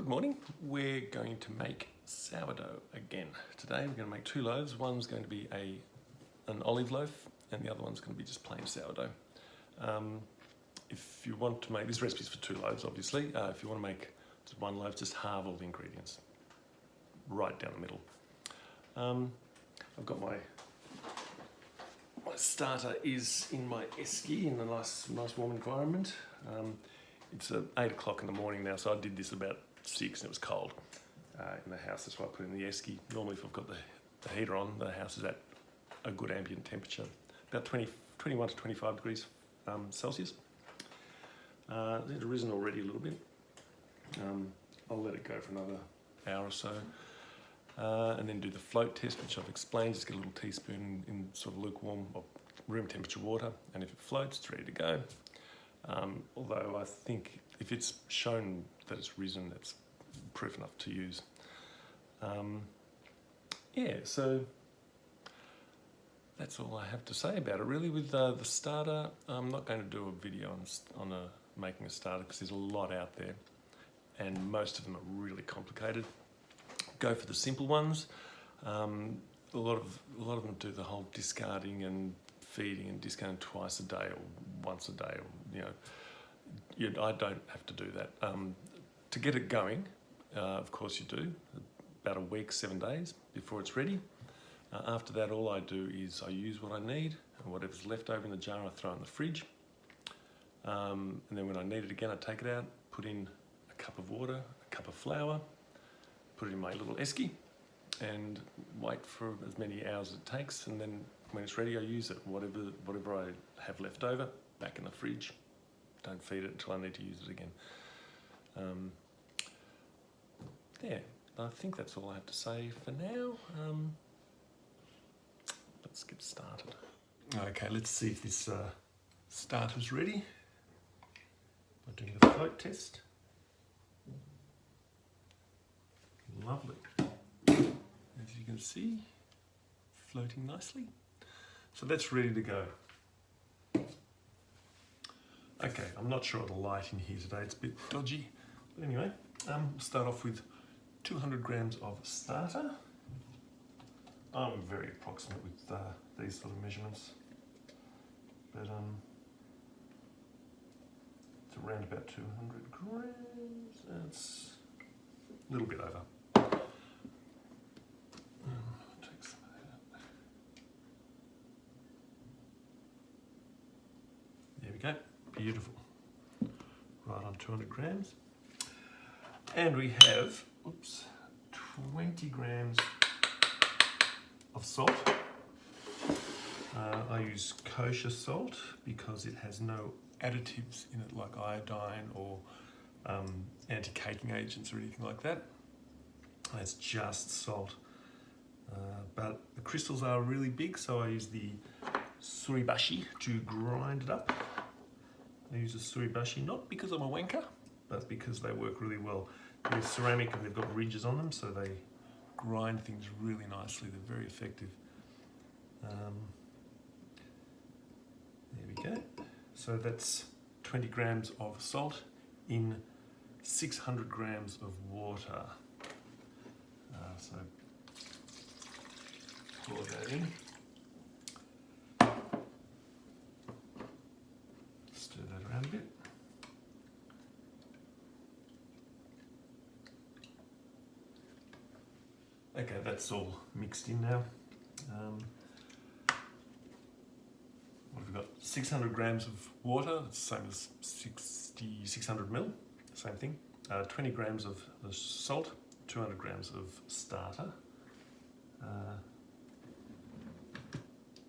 Good morning. We're going to make sourdough again. Today we're going to make two loaves. One's going to be an olive loaf and the other one's going to be just plain sourdough. If you want to make, this recipe's for two loaves obviously. If you want to make just one loaf, just halve all the ingredients right down the middle. I've got my starter is in my esky in a nice warm environment. It's 8 o'clock in the morning now, so I did this about 6 and it was cold in the house. That's why I put it in the esky. Normally if I've got the heater on, the house is at a good ambient temperature, about 21 to 25 degrees Celsius. It's risen already a little bit. I'll let it go for another hour or so. And then do the float test, which I've explained. Just get a little teaspoon in sort of lukewarm or room temperature water, and if it floats, it's ready to go. Although I think if it's shown that it's risen, that's proof enough to use. Yeah, so that's all I have to say about it really. With the starter, I'm not going to do a video on making a starter because there's a lot out there and most of them are really complicated. Go for the simple ones. A lot of them do the whole discarding and feeding and discarding twice a day or once a day, or I don't have to do that. To get it going, of course you do, about a week, 7 days before it's ready. After that, all I do is I use what I need, and whatever's left over in the jar I throw in the fridge. And then when I need it again, I take it out, put in a cup of water, a cup of flour, put it in my little esky and wait for as many hours as it takes, and then when it's ready I use it. Whatever I have left over, back in the fridge. Don't feed it until I need to use it again. Yeah, I think that's all I have to say for now. Let's get started. Okay, let's see if this starter's ready by doing the float test. Lovely. As you can see, floating nicely. So that's ready to go. Okay, I'm not sure of the light in here today, it's a bit dodgy. But anyway, start off with 200 grams of starter. I'm very approximate with these sort of measurements. But it's around about 200 grams. That's a little bit over. Take some of that out. There we go. Beautiful. Right on 200 grams. And we have, 20 grams of salt. I use kosher salt because it has no additives in it like iodine or anti-caking agents or anything like that. It's just salt. But the crystals are really big, so I use the suribashi to grind it up. I use a suribashi not because I'm a wanker, but because they work really well. They're ceramic and they've got ridges on them, so they grind things really nicely. They're very effective. There we go. So that's 20 grams of salt in 600 grams of water. So pour that in. Stir that around a bit. Okay, that's all mixed in now. What have we got? 600 grams of water, it's the same as 600 ml, same thing. 20 grams of the salt, 200 grams of starter,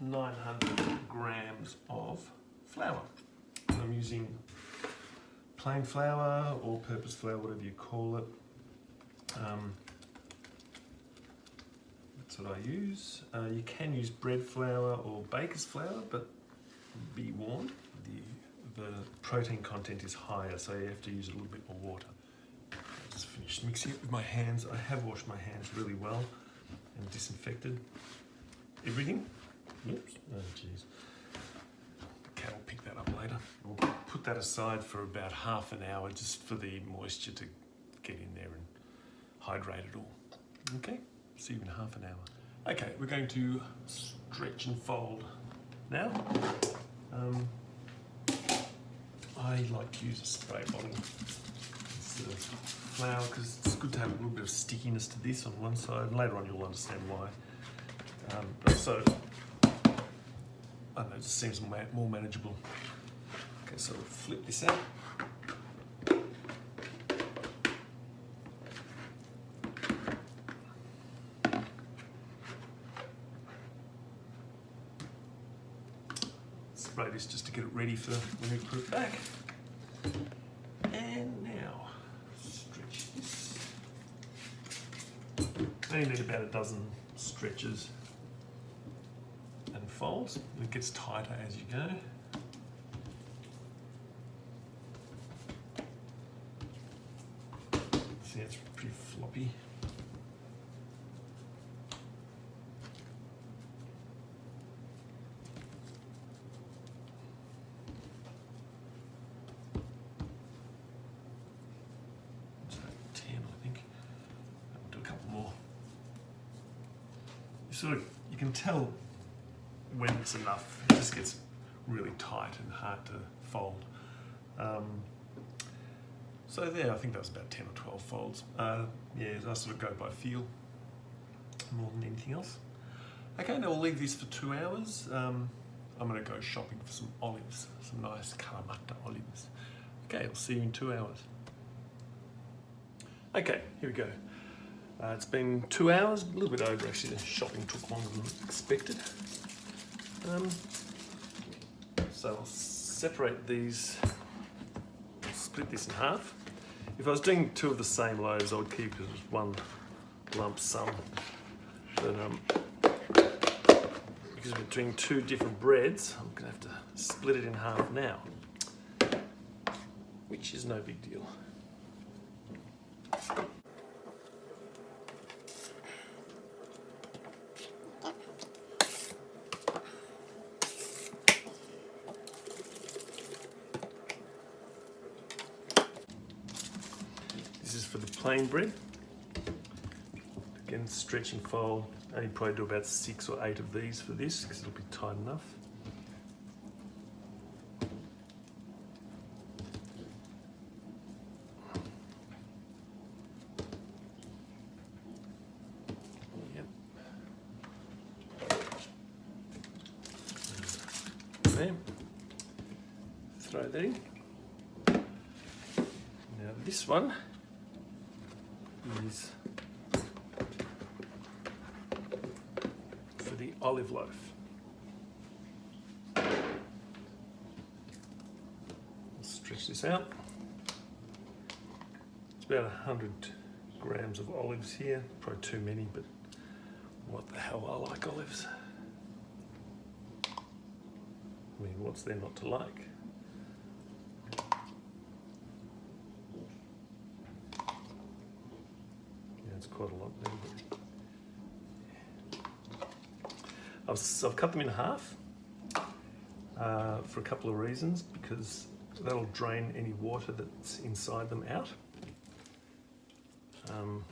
900 grams of flour. I'm using plain flour, all-purpose flour, whatever you call it. That's what I use. You can use bread flour or baker's flour, but be warned, the protein content is higher, so you have to use a little bit more water. I just finished mixing it with my hands. I have washed my hands really well and disinfected everything. Oops, oh jeez. The cat will pick that up later. We'll put that aside for about half an hour just for the moisture to get in there and hydrate it all. Okay, see you in half an hour. Okay, we're going to stretch and fold now. I like to use a spray bottle instead of flour because it's good to have a little bit of stickiness to this on one side, and later on you'll understand why. So, I don't know, it just seems more manageable. Okay, so we'll flip this out. Spray this just to get it ready for when we put it back. And now, stretch this. Now you need about a dozen stretches and folds. It gets tighter as you go. See, it's pretty floppy. You can tell when it's enough. It just gets really tight and hard to fold. So there, I think that was about 10 or 12 folds. Yeah, I sort of go by feel more than anything else. Okay, now we'll leave this for 2 hours. I'm going to go shopping for some olives, some nice Kalamata olives. Okay, I'll see you in 2 hours. Okay, here we go. It's been 2 hours, a little bit over actually. The shopping took longer than expected. So I'll separate these, I'll split this in half. If I was doing 2 of the same loaves, I would keep it as one lump sum. But because we're doing 2 different breads, I'm going to have to split it in half now, which is no big deal. This is for the plain bread. Again, stretch and fold. I only probably do about 6 or 8 of these for this because it'll be tight enough. Yep. There. Throw that in. Now this one is for the olive loaf. I'll stretch this out. It's about 100 grams of olives here. Probably too many, but what the hell, I like olives. I mean, what's there not to like? Quite a lot there, but I've cut them in half for a couple of reasons, because that'll drain any water that's inside them out, and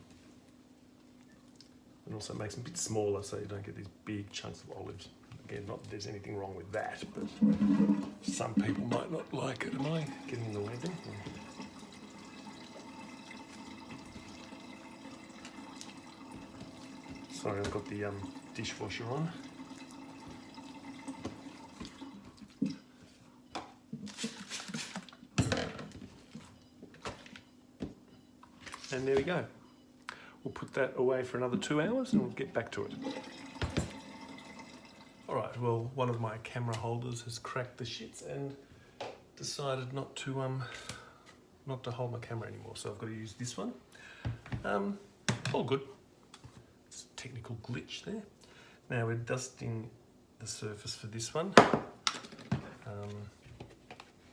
also makes them a bit smaller so you don't get these big chunks of olives. Again, not that there's anything wrong with that, but some people might not like it. Am I getting in the way there? Sorry, I've got the dishwasher on. And there we go. We'll put that away for another 2 hours and we'll get back to it. All right, well, one of my camera holders has cracked the shits and decided not to hold my camera anymore, so I've got to use this one. All good. Technical glitch there. Now we're dusting the surface for this one.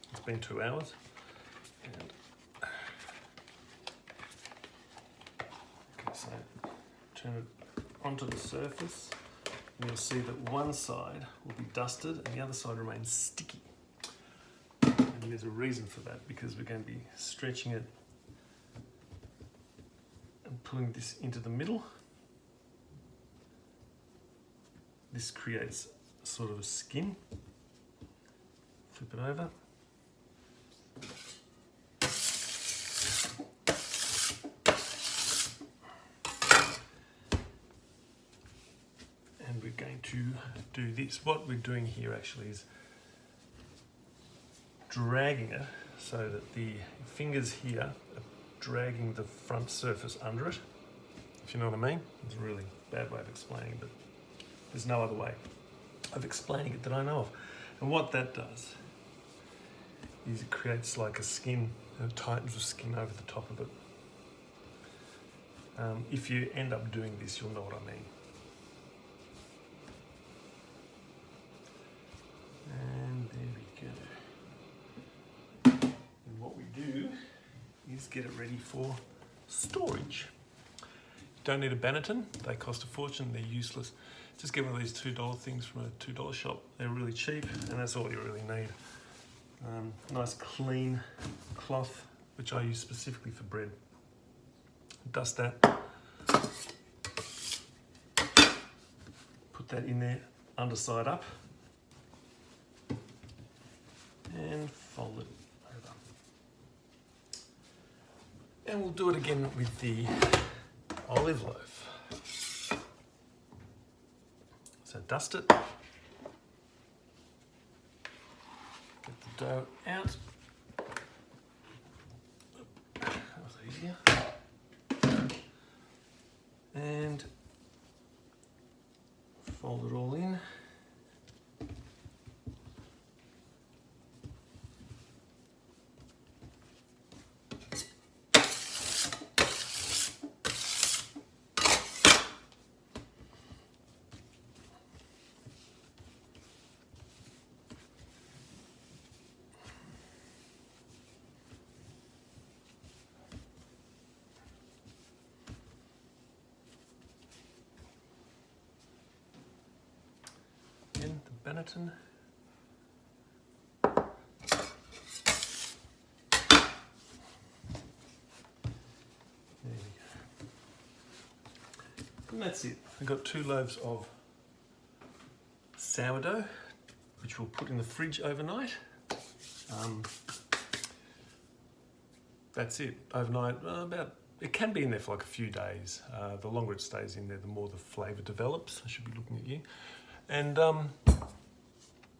It's been 2 hours. And okay, so turn it onto the surface and you'll see that one side will be dusted and the other side remains sticky. And there's a reason for that, because we're going to be stretching it pulling this into the middle. This creates sort of a skin. Flip it over. And we're going to do this. What we're doing here actually is dragging it so that the fingers here are dragging the front surface under it, if you know what I mean. It's a really bad way of explaining it, but there's no other way of explaining it that I know of. And what that does is it creates like a skin, and it tightens the skin over the top of it. If you end up doing this, you'll know what I mean. And there we go. And what we do is get it ready for storage. You don't need a Banneton, they cost a fortune, they're useless. Just get one of these $2 things from a $2 shop. They're really cheap, and that's all you really need. Nice clean cloth, which I use specifically for bread. Dust that. Put that in there, underside up. And fold it over. And we'll do it again with the olive loaf. So dust it. Get the dough out. That was easier. And fold it all in. Banneton. There we go. And that's it. I've got 2 loaves of sourdough, which we'll put in the fridge overnight. That's it. Overnight, it can be in there for like a few days. The longer it stays in there, the more the flavour develops. I should be looking at you. And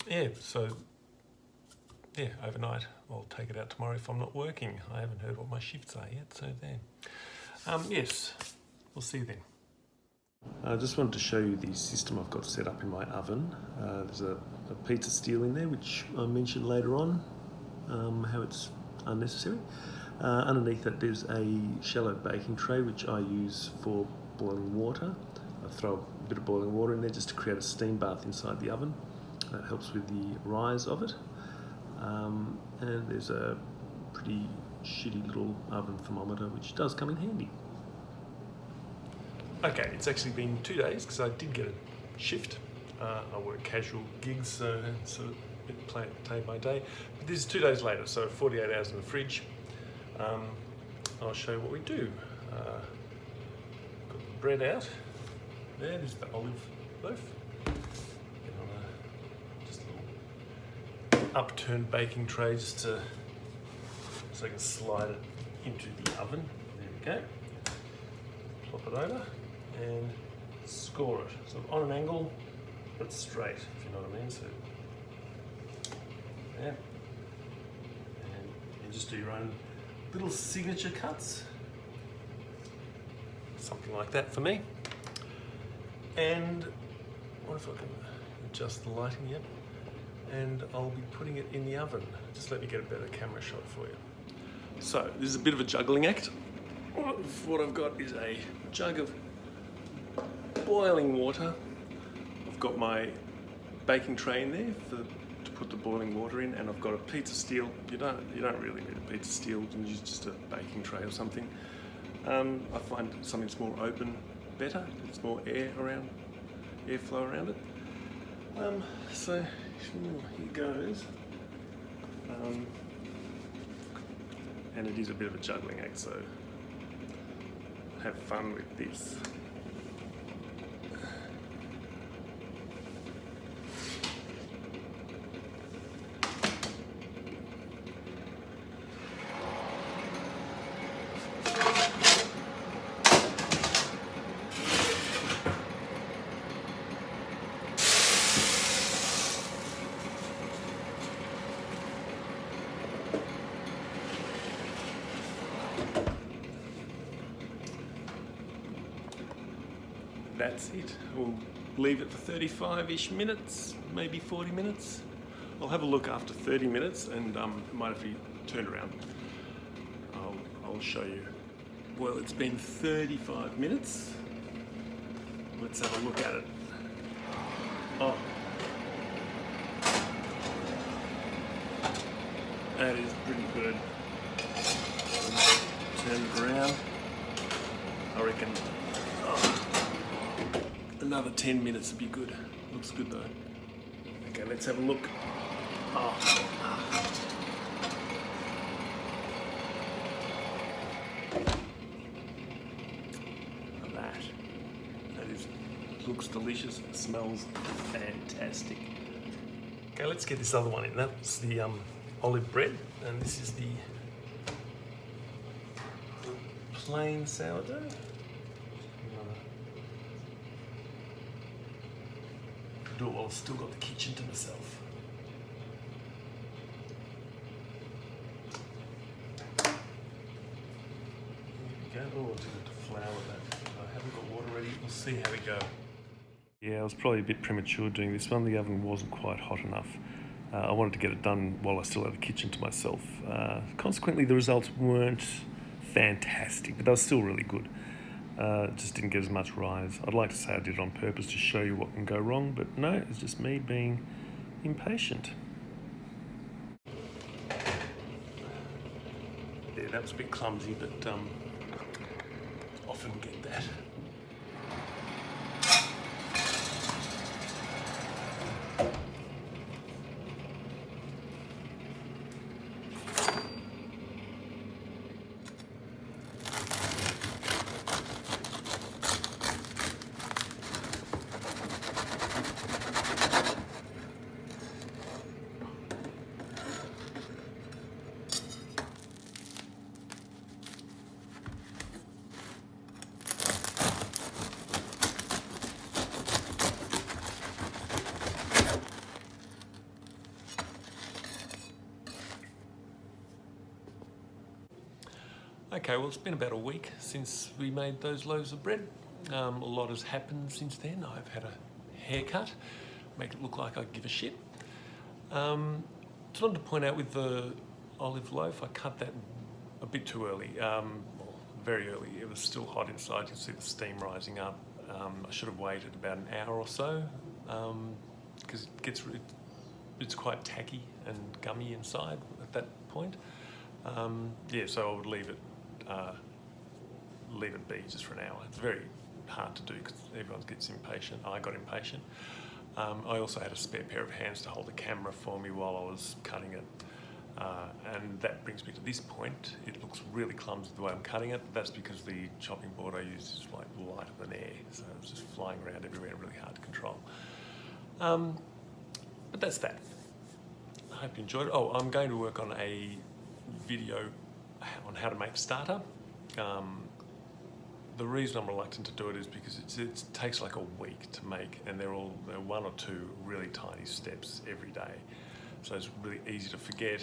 yeah, so yeah, overnight. I'll take it out tomorrow if I'm not working. I haven't heard what my shifts are yet, so there. Yes, we'll see you then. I just wanted to show you the system I've got set up in my oven. There's a pizza steel in there, which I mentioned later on, how it's unnecessary. Underneath that there's a shallow baking tray, which I use for boiling water. I throw a bit of boiling water in there just to create a steam bath inside the oven. That helps with the rise of it. And there's a pretty shitty little oven thermometer, which does come in handy. Okay, it's actually been 2 days because I did get a shift. I work casual gigs, so it's a bit day by day. But this is 2 days later, so 48 hours in the fridge. I'll show you what we do. Got the bread out. There's the olive loaf. Upturned baking tray just so I can slide it into the oven. There we go. Plop it over and score it. So on an angle, but straight, if you know what I mean. So yeah. And you just do your own little signature cuts. Something like that for me. And what if I can adjust the lighting? Yep. And I'll be putting it in the oven. Just let me get a better camera shot for you. So this is a bit of a juggling act. What I've got is a jug of boiling water. I've got my baking tray in there to put the boiling water in, and I've got a pizza steel. You don't really need a pizza steel. You can use just a baking tray or something. I find something that's more open better. It's more airflow around it. So here goes. And it is a bit of a juggling act, so have fun with this. That's it. We'll leave it for 35-ish minutes, maybe 40 minutes. I'll have a look after 30 minutes and it might have to be turned around. I'll show you. Well, it's been 35 minutes. Let's have a look at it. Oh. That is pretty good. Turn it around. I reckon another 10 minutes would be good. Looks good though. Okay, let's have a look. Oh. Looks delicious, smells fantastic. Okay, let's get this other one in. That's the olive bread, and this is the plain sourdough. Do it while I've still got the kitchen to myself. There we go. Oh, I did to flour that. I haven't got water ready. We'll see how we go. Yeah, I was probably a bit premature doing this one. The oven wasn't quite hot enough. I wanted to get it done while I still had the kitchen to myself. Consequently, the results weren't fantastic, but they were still really good. Just didn't get as much rise. I'd like to say I did it on purpose to show you what can go wrong, but no, it's just me being impatient. Yeah, that was a bit clumsy, but often get that. Okay, well, it's been about a week since we made those loaves of bread. A lot has happened since then. I've had a haircut, make it look like I give a shit. Just wanted to point out with the olive loaf, I cut that a bit too early, well, very early. It was still hot inside. You can see the steam rising up. I should have waited about an hour or so because it's quite tacky and gummy inside at that point. Yeah, so I would leave it be just for an hour. It's very hard to do because everyone gets impatient. I got impatient. I also had a spare pair of hands to hold the camera for me while I was cutting it. And that brings me to this point. It looks really clumsy the way I'm cutting it. That's because the chopping board I use is like lighter than air, so it's just flying around everywhere, really hard to control. But that's that. I hope you enjoyed it. Oh, I'm going to work on a video on how to make starter. The reason I'm reluctant to do it is because it takes like a week to make, and they're one or two really tiny steps every day. So it's really easy to forget,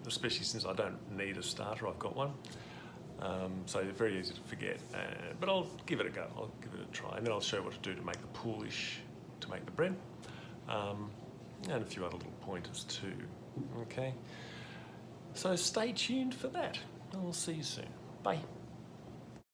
especially since I don't need a starter, I've got one. So it's very easy to forget, but I'll give it a go, I'll give it a try, and then I'll show you what to do to make the poolish, to make the bread, and a few other little pointers too, okay? So stay tuned for that, and we'll see you soon. Bye.